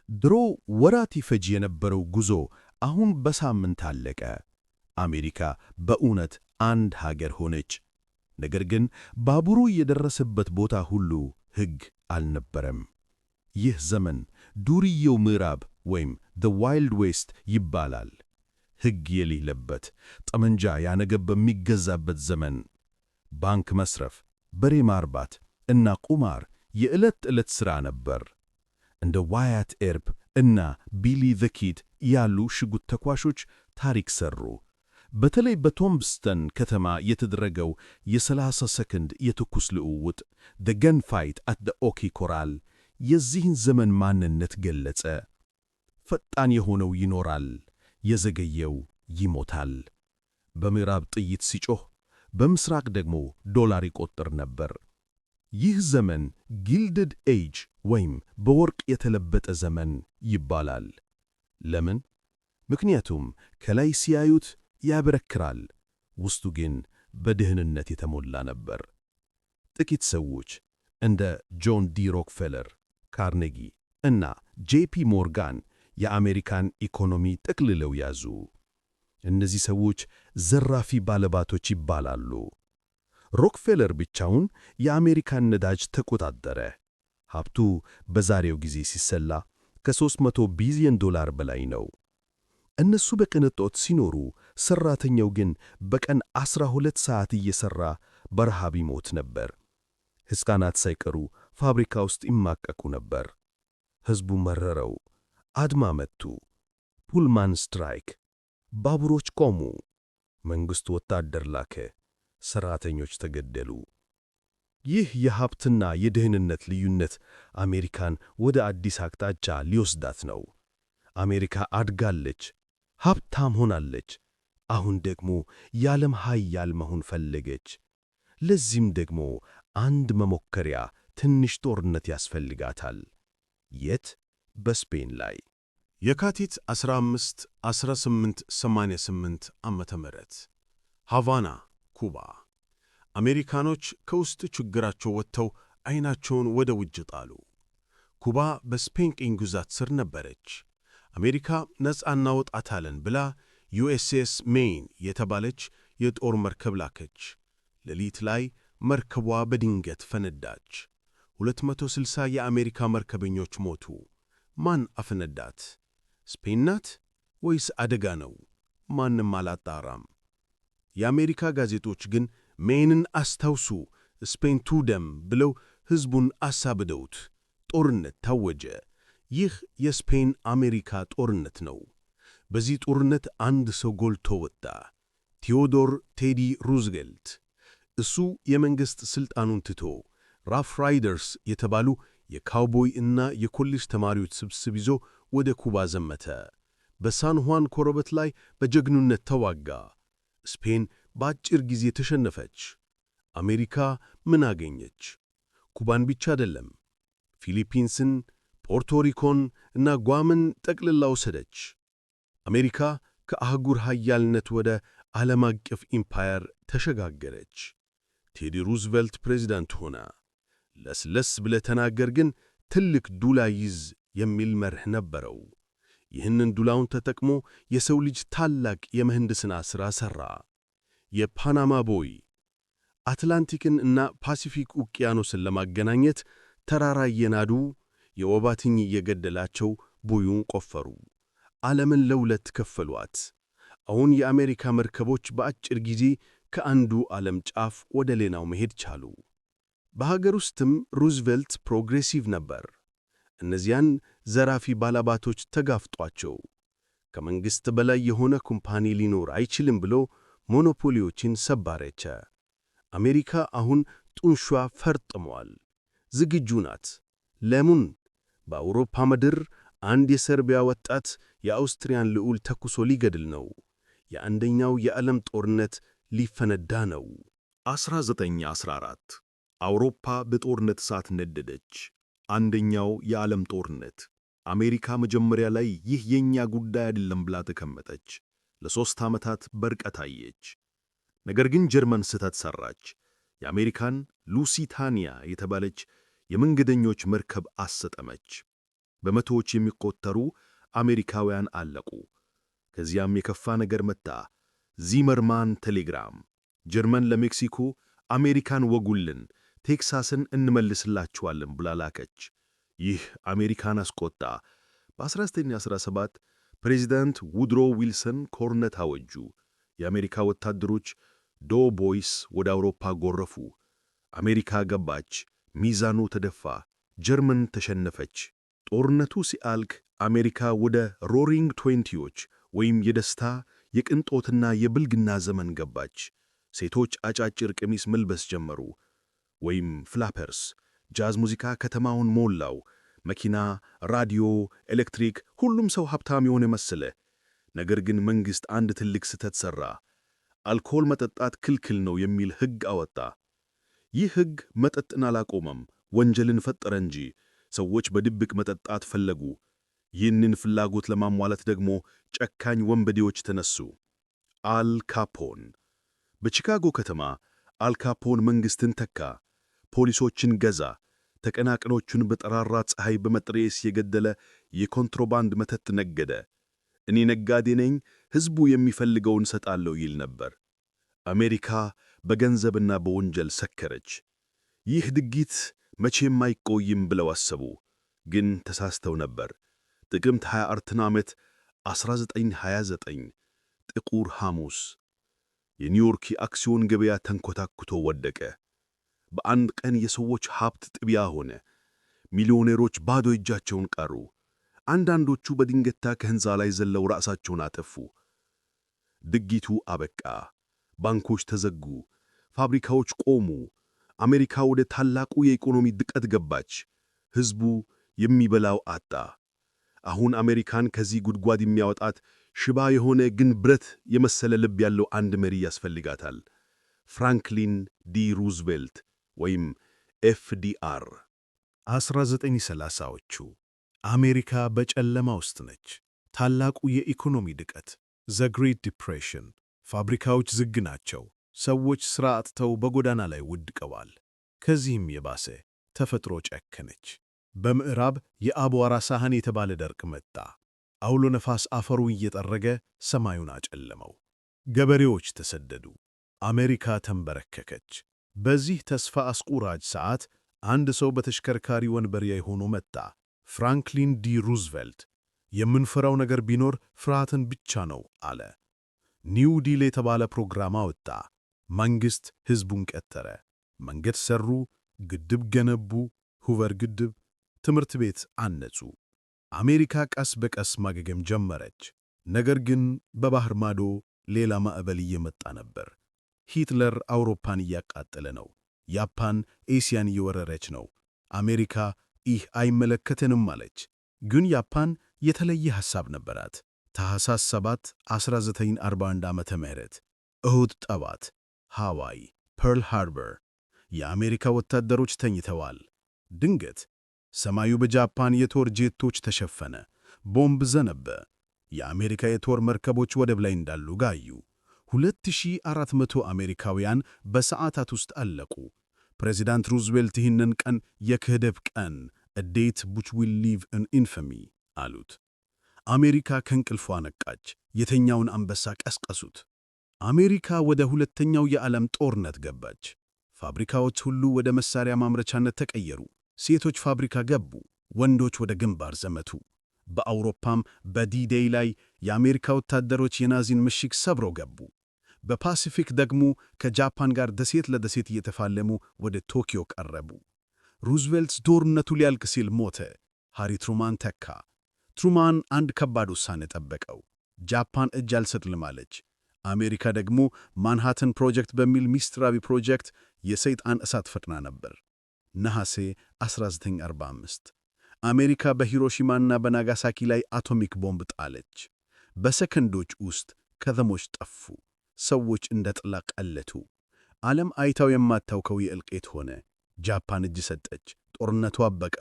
Speaker 2: ድሮ ወራት ይፈጅ የነበረው ጉዞ አሁን በሳምንት አለቀ። አሜሪካ በእውነት አንድ ሀገር ሆነች። ነገር ግን ባቡሩ የደረሰበት ቦታ ሁሉ ሕግ አልነበረም። ይህ ዘመን ዱርዬው ምዕራብ ወይም the Wild West ይባላል። ሕግ የሌለበት፣ ጠመንጃ ያነገብ በሚገዛበት ዘመን። ባንክ መስረፍ፣ በሬ ማርባት እና ቁማር የዕለት ተዕለት ሥራ ነበር። እንደ ዋያት ኤርፕ እና ቢሊ ዘ ኪድ ያሉ ሽጉጥ ተኳሾች ታሪክ ሠሩ። በተለይ በቶምብስተን ከተማ የተደረገው የ30 ሰከንድ የተኩስ ልውውጥ the gunfight at the Oki ኮራል የዚህን ዘመን ማንነት ገለጸ። ፈጣን የሆነው ይኖራል፣ የዘገየው ይሞታል። በምዕራብ ጥይት ሲጮህ፣ በምስራቅ ደግሞ ዶላር ይቆጥር ነበር። ይህ ዘመን ጊልድድ ኤጅ ወይም በወርቅ የተለበጠ ዘመን ይባላል። ለምን? ምክንያቱም ከላይ ሲያዩት ያበረክራል፣ ውስጡ ግን በድህነት የተሞላ ነበር። ጥቂት ሰዎች እንደ ጆን ዲ ሮክፌለር፣ ካርኔጊ እና ጄፒ ሞርጋን የአሜሪካን ኢኮኖሚ ጠቅልለው ያዙ። እነዚህ ሰዎች ዘራፊ ባለባቶች ይባላሉ። ሮክፌለር ብቻውን የአሜሪካን ነዳጅ ተቆጣጠረ። ሀብቱ በዛሬው ጊዜ ሲሰላ ከ300 ቢሊዮን ዶላር በላይ ነው። እነሱ በቅንጦት ሲኖሩ፣ ሠራተኛው ግን በቀን 12 ሰዓት እየሠራ በረሃብ ይሞት ነበር። ሕፃናት ሳይቀሩ ፋብሪካ ውስጥ ይማቀቁ ነበር። ሕዝቡ መረረው። አድማ መቱ። ፑልማን ስትራይክ። ባቡሮች ቆሙ። መንግሥቱ ወታደር ላከ። ሠራተኞች ተገደሉ። ይህ የሀብትና የድህነት ልዩነት አሜሪካን ወደ አዲስ አቅጣጫ ሊወስዳት ነው። አሜሪካ አድጋለች፣ ሀብታም ሆናለች። አሁን ደግሞ የዓለም ኃያል መሆን ፈለገች። ለዚህም ደግሞ አንድ መሞከሪያ ትንሽ ጦርነት ያስፈልጋታል። የት? በስፔን ላይ። የካቲት 15 1888 ዓመተ ምህረት ሃቫና፣ ኩባ። አሜሪካኖች ከውስጥ ችግራቸው ወጥተው ዓይናቸውን ወደ ውጭ ጣሉ። ኩባ በስፔን ቅኝ ግዛት ስር ነበረች። አሜሪካ ነፃ እናወጣታለን ብላ ዩኤስኤስ ሜይን የተባለች የጦር መርከብ ላከች። ሌሊት ላይ መርከቧ በድንገት ፈነዳች። 260 የአሜሪካ መርከበኞች ሞቱ። ማን አፈነዳት? ስፔን ናት ወይስ አደጋ ነው? ማንም አላጣራም። የአሜሪካ ጋዜጦች ግን ሜይንን አስታውሱ፣ ስፔን ቱደም ብለው ሕዝቡን አሳብደውት ጦርነት ታወጀ። ይህ የስፔን አሜሪካ ጦርነት ነው። በዚህ ጦርነት አንድ ሰው ጎልቶ ወጣ፣ ቴዎዶር ቴዲ ሩዝቬልት። እሱ የመንግሥት ሥልጣኑን ትቶ ራፍ ራይደርስ የተባሉ የካውቦይ እና የኮሌጅ ተማሪዎች ስብስብ ይዞ ወደ ኩባ ዘመተ። በሳን ሁዋን ኮረበት ላይ በጀግንነት ተዋጋ። ስፔን በአጭር ጊዜ ተሸነፈች። አሜሪካ ምን አገኘች? ኩባን ብቻ አይደለም፣ ፊሊፒንስን፣ ፖርቶሪኮን እና ጓምን ጠቅልላ ወሰደች። አሜሪካ ከአህጉር ኃያልነት ወደ ዓለም አቀፍ ኢምፓየር ተሸጋገረች። ቴዲ ሩዝቬልት ፕሬዝዳንት ሆነ። ለስለስ ብለህ ተናገር ግን ትልቅ ዱላ ይዝ የሚል መርህ ነበረው። ይህንን ዱላውን ተጠቅሞ የሰው ልጅ ታላቅ የምህንድስና ሥራ ሠራ። የፓናማ ቦይ አትላንቲክን እና ፓሲፊክ ውቅያኖስን ለማገናኘት ተራራ እየናዱ የወባ ትኝ እየገደላቸው ቦዩን ቆፈሩ። ዓለምን ለሁለት ከፈሏት። አሁን የአሜሪካ መርከቦች በአጭር ጊዜ ከአንዱ ዓለም ጫፍ ወደ ሌላው መሄድ ቻሉ። በሀገር ውስጥም ሩዝቬልት ፕሮግሬሲቭ ነበር። እነዚያን ዘራፊ ባላባቶች ተጋፍጧቸው ከመንግሥት በላይ የሆነ ኩምፓኒ ሊኖር አይችልም ብሎ ሞኖፖሊዎችን ሰባረቸ። አሜሪካ አሁን ጡንሿ ፈርጥሟል፣ ዝግጁ ናት። ለምን? በአውሮፓ ምድር አንድ የሰርቢያ ወጣት የአውስትሪያን ልዑል ተኩሶ ሊገድል ነው። የአንደኛው የዓለም ጦርነት ሊፈነዳ ነው።
Speaker 3: 1914 አውሮፓ በጦርነት እሳት ነደደች። አንደኛው የዓለም ጦርነት። አሜሪካ መጀመሪያ ላይ ይህ የኛ ጉዳይ አይደለም ብላ ተቀመጠች። ለ3 ዓመታት በርቀት አየች። ነገር ግን ጀርመን ስህተት ሠራች። የአሜሪካን ሉሲታኒያ የተባለች የመንገደኞች መርከብ አሰጠመች። በመቶዎች የሚቆጠሩ አሜሪካውያን አለቁ። ከዚያም የከፋ ነገር መጣ። ዚመርማን ቴሌግራም። ጀርመን ለሜክሲኮ አሜሪካን ወጉልን፣ ቴክሳስን እንመልስላችኋለን ብላ ላከች። ይህ አሜሪካን አስቆጣ። በ1917 ፕሬዚዳንት ውድሮ ዊልሰን ጦርነት አወጁ። የአሜሪካ ወታደሮች ዶ ቦይስ ወደ አውሮፓ ጎረፉ። አሜሪካ ገባች። ሚዛኑ ተደፋ። ጀርመን ተሸነፈች። ጦርነቱ ሲአልቅ አሜሪካ ወደ ሮሪንግ ትዌንቲዎች ወይም የደስታ የቅንጦትና የብልግና ዘመን ገባች። ሴቶች አጫጭር ቀሚስ መልበስ ጀመሩ፣ ወይም ፍላፐርስ። ጃዝ ሙዚቃ ከተማውን ሞላው። መኪና፣ ራዲዮ፣ ኤሌክትሪክ፣ ሁሉም ሰው ሀብታም የሆነ መሰለ። ነገር ግን መንግሥት አንድ ትልቅ ስህተት ሠራ። አልኮል መጠጣት ክልክል ነው የሚል ሕግ አወጣ። ይህ ሕግ መጠጥን አላቆመም፣ ወንጀልን ፈጠረ እንጂ። ሰዎች በድብቅ መጠጣት ፈለጉ። ይህንን ፍላጎት ለማሟላት ደግሞ ጨካኝ ወንበዴዎች ተነሱ። አል ካፖን። በቺካጎ ከተማ አል ካፖን መንግሥትን ተካ። ፖሊሶችን ገዛ። ተቀናቃኞቹን በጠራራ ፀሐይ በመጥረስ የገደለ የኮንትሮባንድ መተት ነገደ። እኔ ነጋዴ ነኝ፣ ሕዝቡ የሚፈልገውን ሰጣለሁ ይል ነበር። አሜሪካ በገንዘብና በወንጀል ሰከረች። ይህ ድርጊት መቼም አይቆይም ብለው አሰቡ፣ ግን ተሳስተው ነበር። ጥቅምት 24 ዓመት 1929 ጥቁር ሐሙስ የኒውዮርክ የአክሲዮን ገበያ ተንኮታኩቶ ወደቀ። በአንድ ቀን የሰዎች ሀብት ጥቢያ ሆነ። ሚሊዮኔሮች ባዶ እጃቸውን ቀሩ። አንዳንዶቹ በድንገት ከሕንፃ ላይ ዘለው ራሳቸውን አጠፉ። ድርጊቱ አበቃ። ባንኮች ተዘጉ። ፋብሪካዎች ቆሙ። አሜሪካ ወደ ታላቁ የኢኮኖሚ ድቀት ገባች። ሕዝቡ የሚበላው አጣ። አሁን አሜሪካን ከዚህ ጉድጓድ የሚያወጣት ሽባ የሆነ ግን ብረት የመሰለ ልብ ያለው አንድ መሪ ያስፈልጋታል። ፍራንክሊን ዲ ሩዝቬልት ወይም ኤፍዲአር።
Speaker 2: 1930ዎቹ አሜሪካ በጨለማ ውስጥ ነች። ታላቁ የኢኮኖሚ ድቀት፣ ዘ ግሬት ዲፕሬሽን። ፋብሪካዎች ዝግ ናቸው። ሰዎች ሥራ አጥተው በጎዳና ላይ ወድቀዋል። ከዚህም የባሰ ተፈጥሮ ጨከነች። በምዕራብ የአቧራ ሳህን የተባለ ደርቅ መጣ። አውሎ ነፋስ አፈሩ እየጠረገ ሰማዩን አጨለመው። ገበሬዎች ተሰደዱ። አሜሪካ ተንበረከከች። በዚህ ተስፋ አስቁራጭ ሰዓት አንድ ሰው በተሽከርካሪ ወንበር ላይ ሆኖ መጣ። ፍራንክሊን ዲ ሩዝቬልት። የምንፈራው ነገር ቢኖር ፍርሃትን ብቻ ነው አለ። ኒው ዲል የተባለ ፕሮግራም አወጣ። መንግሥት ሕዝቡን ቀጠረ። መንገድ ሠሩ፣ ግድብ ገነቡ፣ ሁቨር ግድብ፣ ትምህርት ቤት አነጹ። አሜሪካ ቀስ በቀስ ማገገም ጀመረች። ነገር ግን በባህር ማዶ ሌላ ማዕበል እየመጣ ነበር። ሂትለር አውሮፓን እያቃጠለ ነው። ያፓን ኤስያን እየወረረች ነው። አሜሪካ ይህ አይመለከተንም አለች። ግን ያፓን የተለየ ሐሳብ ነበራት። ታኅሳስ 7 1941 ዓመተ ምህረት እሁድ ጠዋት ሃዋይ ፐርል ሃርበር የአሜሪካ ወታደሮች ተኝተዋል። ድንገት ሰማዩ በጃፓን የጦር ጄቶች ተሸፈነ። ቦምብ ዘነበ። የአሜሪካ የጦር መርከቦች ወደብ ላይ እንዳሉ ጋዩ። 2400 አሜሪካውያን በሰዓታት ውስጥ አለቁ። ፕሬዚዳንት ሩዝቬልት ይህንን ቀን የክህደት ቀን a date which will live in infamy አሉት። አሜሪካ ከእንቅልፏ ነቃች። የተኛውን አንበሳ ቀስቀሱት። አሜሪካ ወደ ሁለተኛው የዓለም ጦርነት ገባች። ፋብሪካዎች ሁሉ ወደ መሳሪያ ማምረቻነት ተቀየሩ። ሴቶች ፋብሪካ ገቡ። ወንዶች ወደ ግንባር ዘመቱ። በአውሮፓም በዲ-ዴይ ላይ የአሜሪካ ወታደሮች የናዚን ምሽግ ሰብረው ገቡ። በፓሲፊክ ደግሞ ከጃፓን ጋር ደሴት ለደሴት እየተፋለሙ ወደ ቶኪዮ ቀረቡ። ሩዝቬልት ጦርነቱ ሊያልቅ ሲል ሞተ። ሃሪ ትሩማን ተካ። ትሩማን አንድ ከባድ ውሳኔ ጠበቀው። ጃፓን እጅ አልሰጥም አለች። አሜሪካ ደግሞ ማንሃተን ፕሮጀክት በሚል ሚስጥራዊ ፕሮጀክት የሰይጣን እሳት ፈጥና ነበር። ነሐሴ 1945 አሜሪካ በሂሮሺማና በናጋሳኪ ላይ አቶሚክ ቦምብ ጣለች። በሰከንዶች ውስጥ ከተሞች ጠፉ። ሰዎች እንደ ጥላ ቀለቱ። ዓለም አይታው የማታውቀው የእልቂት ሆነ። ጃፓን እጅ ሰጠች። ጦርነቱ አበቃ።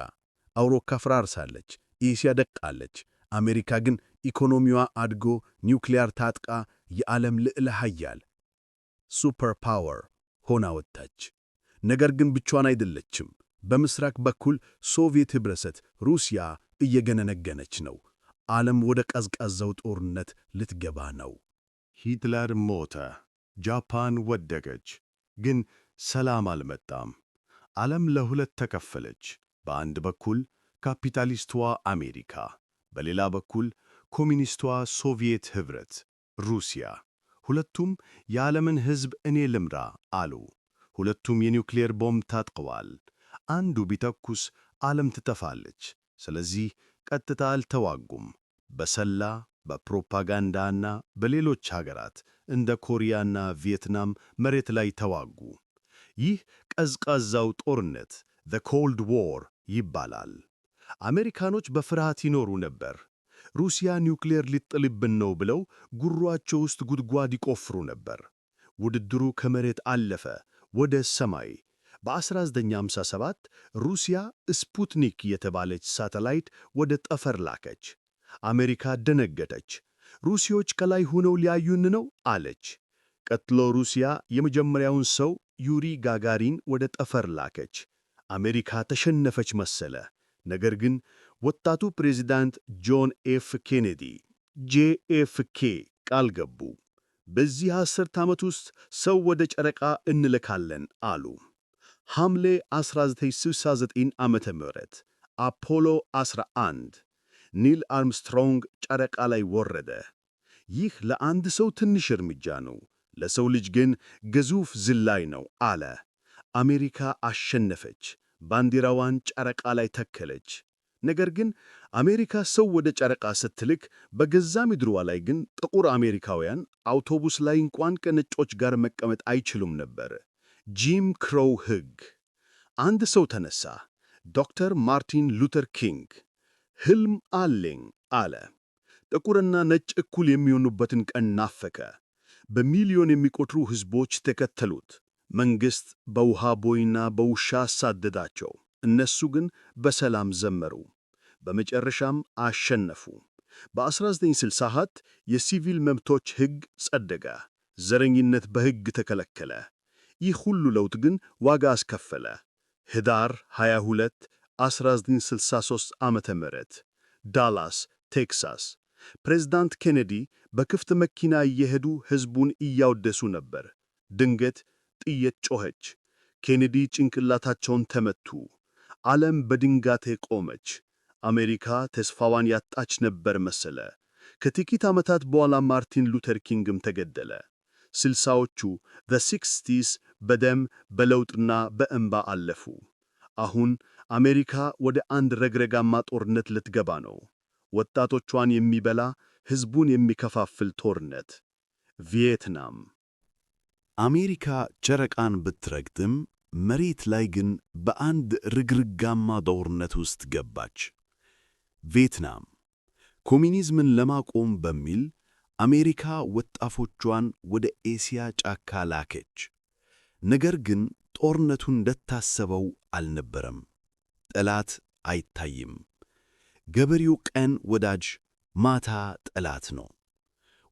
Speaker 2: አውሮፓ ፈራርሳለች። ኤስያ ደቃለች። አሜሪካ ግን ኢኮኖሚዋ አድጎ ኒውክሊያር ታጥቃ የዓለም ልዕለ ኃያል ሱፐር ፓወር ሆና ወጣች። ነገር ግን ብቻዋን አይደለችም። በምስራቅ በኩል ሶቪየት ኅብረት፣ ሩሲያ እየገነነገነች ነው። ዓለም ወደ ቀዝቃዛው ጦርነት ልትገባ ነው።
Speaker 4: ሂትለር ሞተ። ጃፓን ወደቀች። ግን ሰላም አልመጣም። ዓለም ለሁለት ተከፈለች። በአንድ በኩል ካፒታሊስቷ አሜሪካ፣ በሌላ በኩል ኮሚኒስቷ ሶቪየት ኅብረት ሩሲያ። ሁለቱም የዓለምን ሕዝብ እኔ ልምራ አሉ። ሁለቱም የኒውክሌር ቦምብ ታጥቀዋል። አንዱ ቢተኩስ ዓለም ትጠፋለች። ስለዚህ ቀጥታ አልተዋጉም። በሰላ በፕሮፓጋንዳና በሌሎች ሀገራት እንደ ኮሪያና ቪየትናም መሬት ላይ ተዋጉ። ይህ ቀዝቃዛው ጦርነት the cold war ይባላል። አሜሪካኖች በፍርሃት ይኖሩ ነበር። ሩሲያ ኒውክሌር ሊጥልብን ነው ብለው ጉሯቸው ውስጥ ጉድጓድ ይቆፍሩ ነበር። ውድድሩ ከመሬት አለፈ ወደ ሰማይ። በ1957 ሩሲያ ስፑትኒክ የተባለች ሳተላይት ወደ ጠፈር ላከች። አሜሪካ ደነገጠች። ሩሲያዎች ከላይ ሆነው ሊያዩን ነው አለች። ቀጥሎ ሩሲያ የመጀመሪያውን ሰው ዩሪ ጋጋሪን ወደ ጠፈር ላከች። አሜሪካ ተሸነፈች መሰለ። ነገር ግን ወጣቱ ፕሬዝዳንት ጆን ኤፍ ኬኔዲ JFK ቃል ገቡ። በዚህ 10 ዓመት ውስጥ ሰው ወደ ጨረቃ እንልካለን አሉ። ሐምሌ 1969 ዓመተ ምህረት አፖሎ 11 ኒል አርምስትሮንግ ጨረቃ ላይ ወረደ። ይህ ለአንድ ሰው ትንሽ እርምጃ ነው፣ ለሰው ልጅ ግን ግዙፍ ዝላይ ነው አለ። አሜሪካ አሸነፈች። ባንዲራዋን ጨረቃ ላይ ተከለች። ነገር ግን አሜሪካ ሰው ወደ ጨረቃ ስትልክ በገዛ ምድሯ ላይ ግን ጥቁር አሜሪካውያን አውቶቡስ ላይ እንኳን ከነጮች ጋር መቀመጥ አይችሉም ነበር። ጂም ክሮው ሕግ። አንድ ሰው ተነሳ። ዶክተር ማርቲን ሉተር ኪንግ ሕልም አለኝ አለ። ጥቁርና ነጭ እኩል የሚሆኑበትን ቀን ናፈቀ። በሚሊዮን የሚቆጠሩ ሕዝቦች ተከተሉት። መንግሥት በውሃ ቦይና በውሻ አሳደዳቸው። እነሱ ግን በሰላም ዘመሩ። በመጨረሻም አሸነፉ። በ1964 የሲቪል መብቶች ሕግ ጸደቀ። ዘረኝነት በሕግ ተከለከለ። ይህ ሁሉ ለውጥ ግን ዋጋ አስከፈለ። ህዳር 22 1963 ዓመተ ምህረት ዳላስ ቴክሳስ። ፕሬዝዳንት ኬኔዲ በክፍት መኪና እየሄዱ ሕዝቡን እያወደሱ ነበር። ድንገት ጥይት ጮኸች። ኬኔዲ ጭንቅላታቸውን ተመቱ። ዓለም በድንጋጤ ቆመች። አሜሪካ ተስፋዋን ያጣች ነበር መሰለ። ከጥቂት ዓመታት በኋላ ማርቲን ሉተር ኪንግም ተገደለ። 60ዎቹ the 60s በደም በለውጥና በእንባ አለፉ። አሁን አሜሪካ ወደ አንድ ረግረጋማ ጦርነት ልትገባ ነው። ወጣቶቿን የሚበላ ሕዝቡን የሚከፋፍል ጦርነት። ቪየትናም።
Speaker 3: አሜሪካ ጨረቃን ብትረግጥም መሬት ላይ ግን በአንድ ርግርጋማ ጦርነት ውስጥ ገባች። ቪየትናም። ኮሚኒዝምን ለማቆም በሚል አሜሪካ ወጣቶቿን ወደ ኤስያ ጫካ ላከች። ነገር ግን ጦርነቱ እንደታሰበው አልነበረም። ጠላት አይታይም። ገበሬው ቀን ወዳጅ፣ ማታ ጠላት ነው።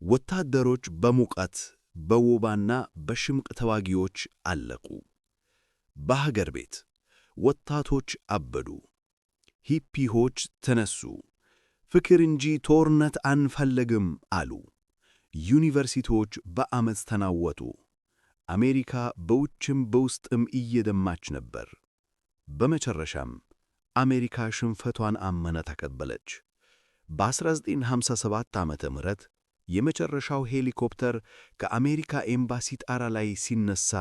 Speaker 3: ወታደሮች በሙቀት በወባና በሽምቅ ተዋጊዎች አለቁ። በሀገር ቤት ወጣቶች አበዱ። ሂፒዎች ተነሱ። ፍቅር እንጂ ጦርነት አንፈልግም አሉ። ዩኒቨርሲቲዎች በአመፅ ተናወጡ። አሜሪካ በውጭም በውስጥም እየደማች ነበር። በመጨረሻም አሜሪካ ሽንፈቷን አመነ ተቀበለች። በ1957 ዓመተ ምህረት
Speaker 1: የመጨረሻው ሄሊኮፕተር ከአሜሪካ ኤምባሲ ጣራ ላይ ሲነሳ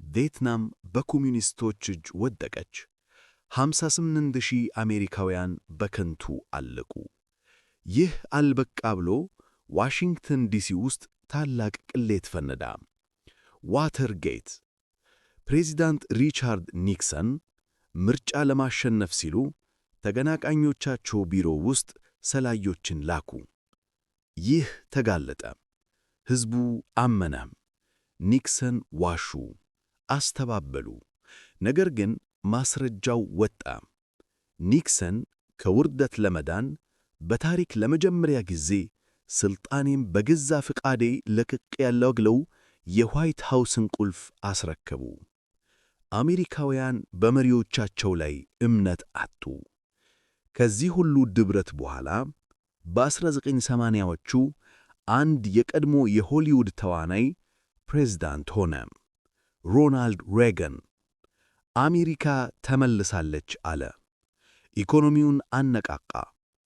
Speaker 1: ቪየትናም በኮሚዩኒስቶች እጅ ወደቀች። 58,000 አሜሪካውያን በከንቱ አለቁ። ይህ አልበቃ ብሎ ዋሽንግተን ዲሲ ውስጥ ታላቅ ቅሌት ፈነዳ። ዋተርጌት። ፕሬዚዳንት ሪቻርድ ኒክሰን ምርጫ ለማሸነፍ ሲሉ ተገናቃኞቻቸው ቢሮ ውስጥ ሰላዮችን ላኩ። ይህ ተጋለጠ። ሕዝቡ አመነም። ኒክሰን ዋሹ፣ አስተባበሉ። ነገር ግን ማስረጃው ወጣ። ኒክሰን ከውርደት ለመዳን በታሪክ ለመጀመሪያ ጊዜ ሥልጣኔም በገዛ ፍቃዴ ለቅቄያለሁ ብለው የዋይት ሃውስን ቁልፍ አስረከቡ። አሜሪካውያን በመሪዎቻቸው ላይ እምነት አጡ። ከዚህ ሁሉ ድብረት በኋላ በ1980ዎቹ አንድ የቀድሞ የሆሊውድ ተዋናይ ፕሬዝዳንት ሆነ፣ ሮናልድ ሬገን። አሜሪካ ተመልሳለች አለ። ኢኮኖሚውን አነቃቃ።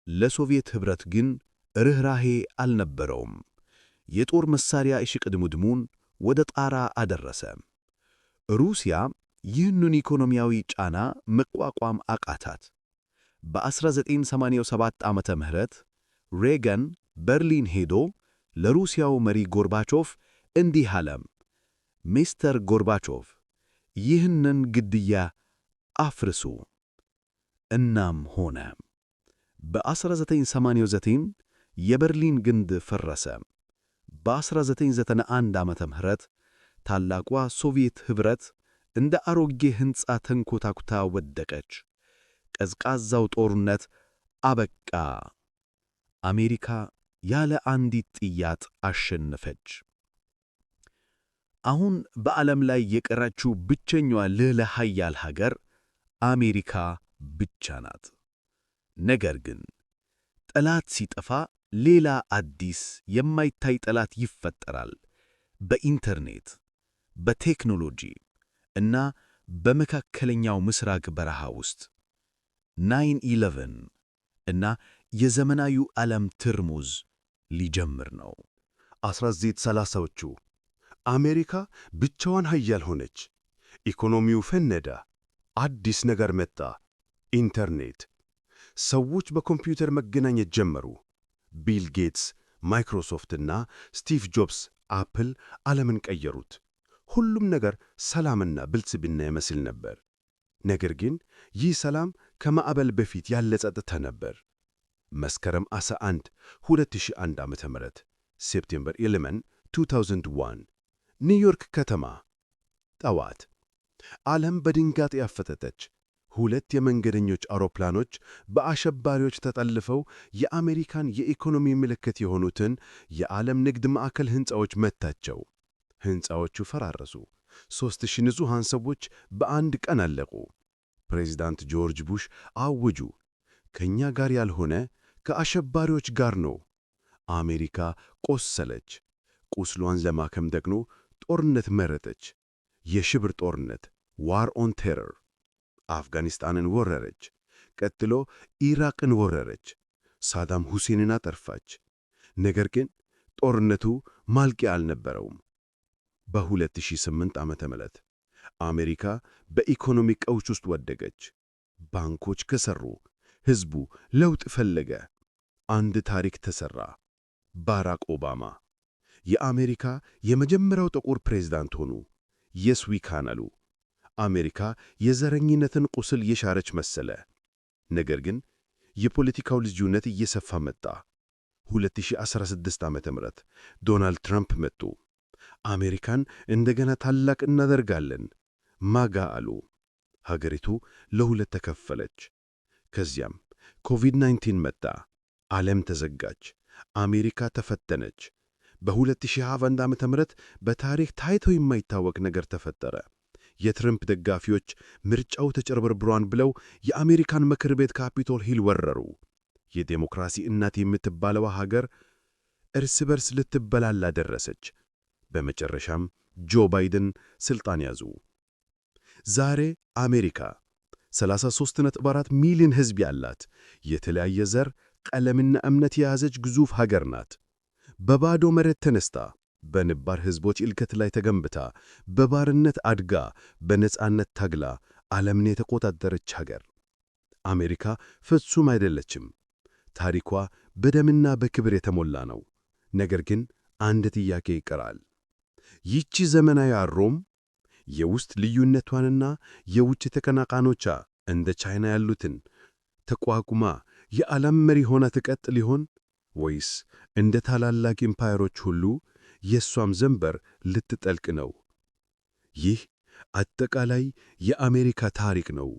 Speaker 1: ለሶቪየት ኅብረት ግን ርኅራኄ አልነበረውም። የጦር መሣሪያ እሽቅድምድሙን ወደ ጣራ አደረሰ። ሩሲያ ይህንን ኢኮኖሚያዊ ጫና መቋቋም አቃታት። በ1987 ዓመተ ምህረት ሬገን በርሊን ሄዶ ለሩሲያው መሪ ጎርባቾቭ እንዲህ አለ። ሚስተር ጎርባቾቭ፣ ይህንን ግድያ አፍርሱ። እናም ሆነ። በ1989 የበርሊን ግንብ ፈረሰ። በ1991 ዓመተ ምህረት ታላቋ ሶቪየት ኅብረት እንደ አሮጌ ሕንፃ ተንኮታኩታ ወደቀች። ቀዝቃዛው ጦርነት አበቃ። አሜሪካ ያለ አንዲት ጥያት አሸነፈች። አሁን በዓለም ላይ የቀረችው ብቸኛዋ ልዕለ ኃያል ሀገር አሜሪካ ብቻ ናት። ነገር ግን ጠላት ሲጠፋ ሌላ አዲስ የማይታይ ጠላት ይፈጠራል። በኢንተርኔት፣ በቴክኖሎጂ እና በመካከለኛው ምስራቅ በረሃ ውስጥ 9/11 እና የዘመናዊው ዓለም ትርሙዝ ሊጀምር ነው።
Speaker 2: 1930ዎቹ አሜሪካ ብቻዋን ኃያል ሆነች። ኢኮኖሚው ፈነዳ። አዲስ ነገር መጣ፣ ኢንተርኔት። ሰዎች በኮምፒውተር መገናኘት ጀመሩ። ቢል ጌትስ፣ ማይክሮሶፍት እና ስቲቭ ጆብስ አፕል ዓለምን ቀየሩት። ሁሉም ነገር ሰላምና ብልጽግና ይመስል ነበር። ነገር ግን ይህ ሰላም ከማዕበል በፊት ያለ ጸጥታ ነበር። መስከረም 11 2001 ዓ.ም ሴፕቴምበር 11 2001 ኒውዮርክ ከተማ ጠዋት። ዓለም በድንጋጤ አፈጠጠች። ሁለት የመንገደኞች አውሮፕላኖች በአሸባሪዎች ተጠልፈው የአሜሪካን የኢኮኖሚ ምልክት የሆኑትን የዓለም ንግድ ማዕከል ሕንፃዎች መታቸው። ሕንፃዎቹ ፈራረሱ። 3,000 ንጹሐን ሰዎች በአንድ ቀን አለቁ። ፕሬዚዳንት ጆርጅ ቡሽ አወጁ፣ ከእኛ ጋር ያልሆነ ከአሸባሪዎች ጋር ነው። አሜሪካ ቆሰለች። ቁስሏን ለማከም ደግሞ ጦርነት መረጠች። የሽብር ጦርነት፣ ዋር ኦን ቴረር። አፍጋኒስታንን ወረረች። ቀጥሎ ኢራቅን ወረረች። ሳዳም ሁሴንን አጠፋች። ነገር ግን ጦርነቱ ማልቂያ አልነበረውም። በ2008 ዓመተ ምህረት አሜሪካ በኢኮኖሚ ቀውስ ውስጥ ወደቀች። ባንኮች ከሰሩ። ሕዝቡ ለውጥ ፈለገ። አንድ ታሪክ ተሠራ። ባራክ ኦባማ የአሜሪካ የመጀመሪያው ጥቁር ፕሬዝዳንት ሆኑ። የስ ዊ ካን አሉ። አሜሪካ የዘረኝነትን ቁስል የሻረች መሰለ። ነገር ግን የፖለቲካው ልዩነት እየሰፋ መጣ። 2016 ዓመተ ምህረት ዶናልድ ትራምፕ መጡ። አሜሪካን እንደገና ታላቅ እናደርጋለን ማጋ አሉ። ሀገሪቱ ለሁለት ተከፈለች። ከዚያም ኮቪድ-19 መጣ። ዓለም ተዘጋች። አሜሪካ ተፈተነች። በ2021 ዓመተ ምህረት በታሪክ ታይቶ የማይታወቅ ነገር ተፈጠረ። የትረምፕ ደጋፊዎች ምርጫው ተጭበርብሯል ብለው የአሜሪካን ምክር ቤት ካፒቶል ሂል ወረሩ። የዴሞክራሲ እናት የምትባለዋ ሀገር እርስ በርስ ልትበላላ ደረሰች። በመጨረሻም ጆ ባይደን ሥልጣን ያዙ። ዛሬ አሜሪካ 33.4 ሚሊዮን ሕዝብ ያላት የተለያየ ዘር፣ ቀለምና እምነት የያዘች ግዙፍ ሀገር ናት። በባዶ መሬት ተነስታ፣ በነባር ሕዝቦች እልከት ላይ ተገንብታ፣ በባርነት አድጋ፣ በነጻነት ታግላ ዓለምን የተቆጣጠረች ሀገር። አሜሪካ ፍጹም አይደለችም። ታሪኳ በደምና በክብር የተሞላ ነው። ነገር ግን አንድ ጥያቄ ይቀራል። ይህች ዘመናዊ ሮም የውስጥ ልዩነቷንና የውጭ ተቀናቃኖቿ እንደ ቻይና ያሉትን ተቋቁማ የዓለም መሪ ሆና ትቀጥል ይሆን? ወይስ እንደ ታላላቅ ኢምፓየሮች ሁሉ የእሷም ጀንበር ልትጠልቅ ነው? ይህ አጠቃላይ የአሜሪካ ታሪክ ነው።